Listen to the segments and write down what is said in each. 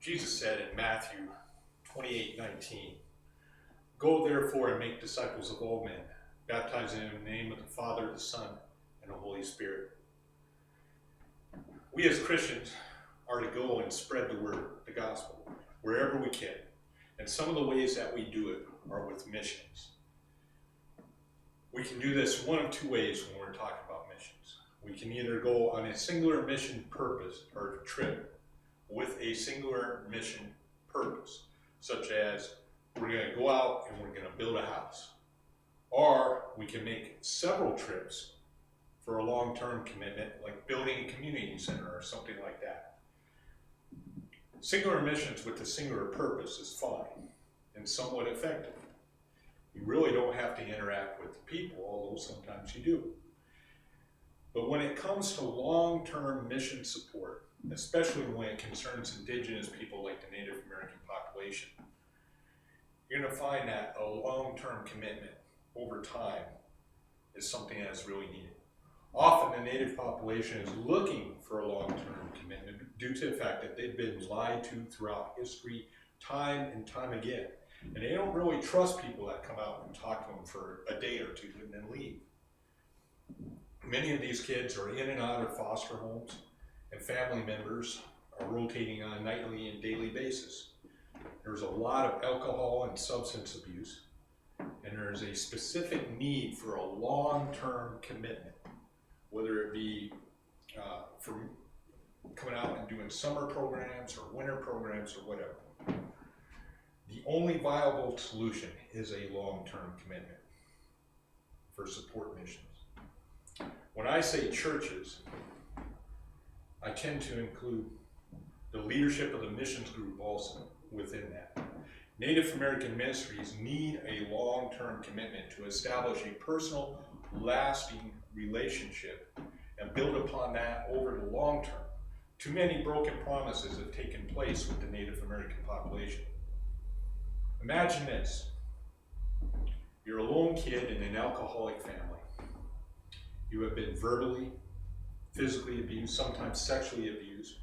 Jesus said in Matthew 28:19, "Go therefore and make disciples of all men, baptizing them in the name of the Father, the Son, and the Holy Spirit." We as Christians are to go and spread the word, the gospel, wherever we can. And some of the ways that we do it are with missions. We can do this one of two ways when we're talking about missions. We can either go on a singular mission purpose or trip with a singular mission purpose, such as we're going to go out and we're going to build a house. Or we can make several trips for a long-term commitment, like building a community center or something like that. Singular missions with a singular purpose is fine and somewhat effective. You really don't have to interact with the people, although sometimes you do. But when it comes to long-term mission support, especially when it concerns indigenous people like the Native American population, you're going to find that a long-term commitment over time is something that's really needed. Often the Native population is looking for a long-term commitment due to the fact that they've been lied to throughout history time and time again. And they don't really trust people that come out and talk to them for a day or two and then leave. Many of these kids are in and out of foster homes, and family members are rotating on a nightly and daily basis. There's a lot of alcohol and substance abuse, and there's a specific need for a long-term commitment, whether it be from coming out and doing summer programs or winter programs or whatever. The only viable solution is a long-term commitment for support missions. When I say churches, I tend to include the leadership of the missions group also within that. Native American ministries need a long-term commitment to establish a personal, lasting relationship and build upon that over the long term. Too many broken promises have taken place with the Native American population. Imagine this. You're a lone kid in an alcoholic family. You have been verbally, physically abused, sometimes sexually abused,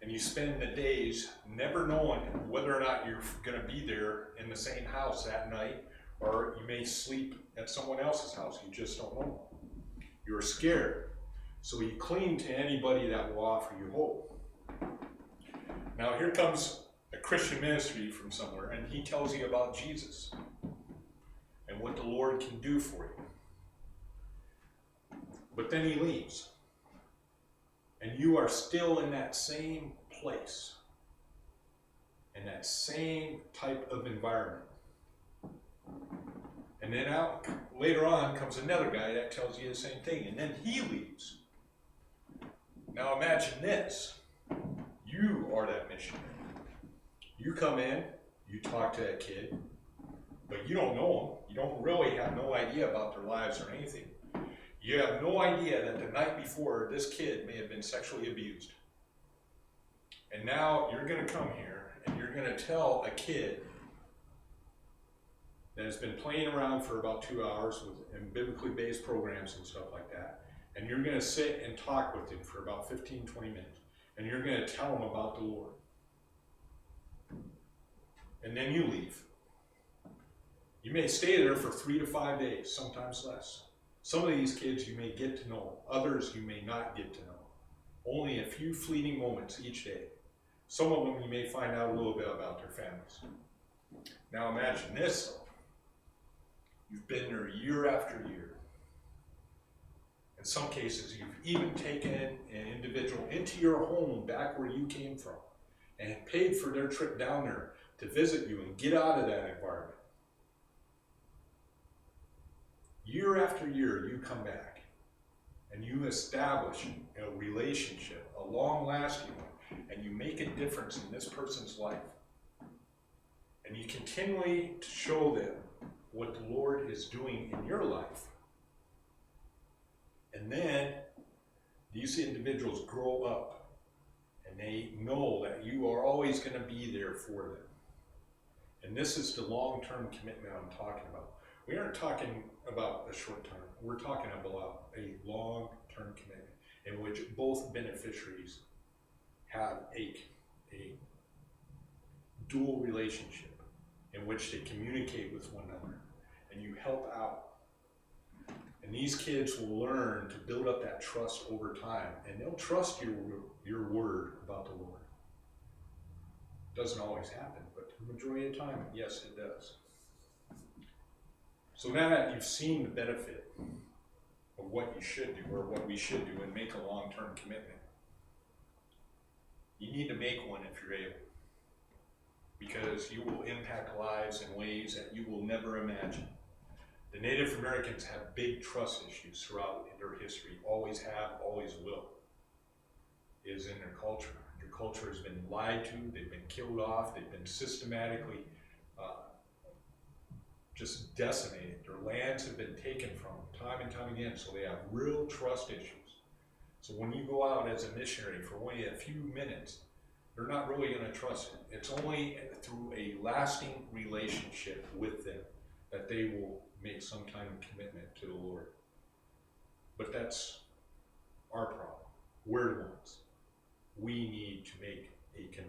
and you spend the days never knowing whether or not you're going to be there in the same house that night, or you may sleep at someone else's house. You just don't know. You're scared, so you cling to anybody that will offer you hope. Now here comes a Christian ministry from somewhere, and he tells you about Jesus and what the Lord can do for you. But then he leaves, and you are still in that same place, in that same type of environment. And then out later on comes another guy that tells you the same thing, and then he leaves. Now imagine this. You are that missionary. You come in, you talk to that kid, but you don't know them. You don't really have no idea about their lives or anything. You have no idea that the night before this kid may have been sexually abused. And now you're going to come here and you're going to tell a kid that has been playing around for about 2 hours in biblically based programs and stuff like that, and you're going to sit and talk with him for about 15, 20 minutes, and you're going to tell him about the Lord. And then you leave. You may stay there for 3 to 5 days, sometimes less. Some of these kids you may get to know, others you may not get to know. Only a few fleeting moments each day. Some of them you may find out a little bit about their families. Now imagine this though. You've been there year after year. In some cases you've even taken an individual into your home back where you came from and paid for their trip down there to visit you and get out of that environment. Year after year, you come back and you establish a relationship, a long-lasting one, and you make a difference in this person's life. And you continually show them what the Lord is doing in your life. And then these individuals grow up and they know that you are always going to be there for them. And this is the long-term commitment I'm talking about. We aren't talking about a short term. We're talking about a long-term commitment in which both beneficiaries have a dual relationship in which they communicate with one another and you help out. And these kids will learn to build up that trust over time, and they'll trust your word about the Lord. Doesn't always happen, but the majority of the time, yes, it does. So now that you've seen the benefit of what you should do, or what we should do, and make a long-term commitment, you need to make one if you're able, because you will impact lives in ways that you will never imagine. The Native Americans have big trust issues throughout their history, always have, always will. It is in their culture. Their culture has been lied to, they've been killed off, they've been systematically just decimated. Their lands have been taken from them time and time again, so they have real trust issues. So when you go out as a missionary for only a few minutes, they're not really going to trust it. It's only through a lasting relationship with them that they will make some kind of commitment to the Lord. But that's our problem. We're the ones. We need to make a commitment.